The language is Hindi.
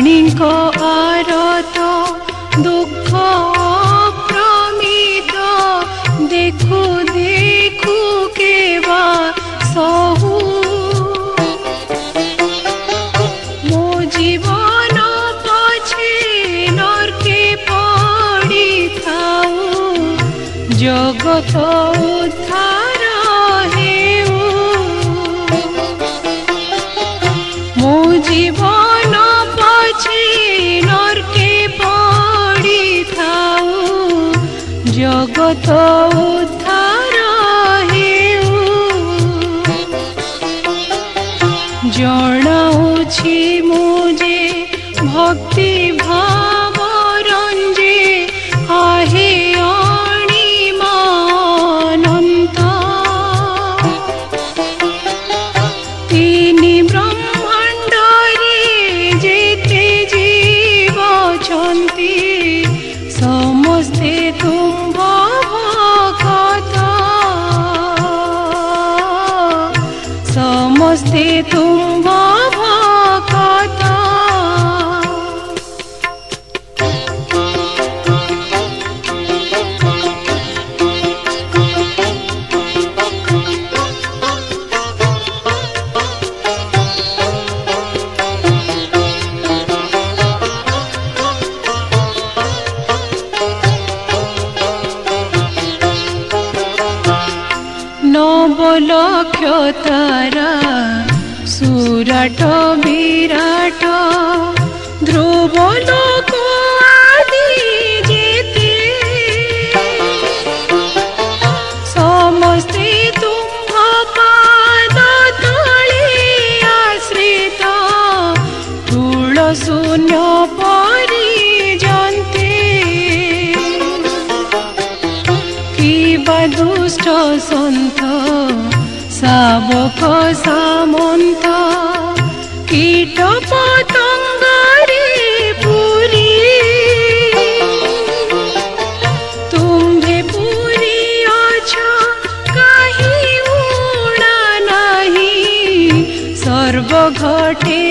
प्राणीको आरत दुख प्रमित देखु देखु केवा सहु मो जीवन पछे नरके पड़ी थाऊ जगत उद्धार हेउ मो जीवन पछे नरके पड़ी थाऊ जगत उद्धार हेउ जणाउछि मुझे भक्ति भाव रंजे आहे अणिमानंत तीनि ब्रह्मांड रे जेते जीव छन्ति समस्ते तुम भक्त समस्ते तुम भक्त नवलक्ष तारा सुराट विराट ध्रुव लोक आदि जेते समस्ते तुम पाद तले आश्रित तुल शून्य परिजन्ते किबा दुष्ट सन्त सावक सामंत कीट पतंग रे पुरी तुम्भे पुरी अछ कहीं उड़ा नहीं सर्व घटे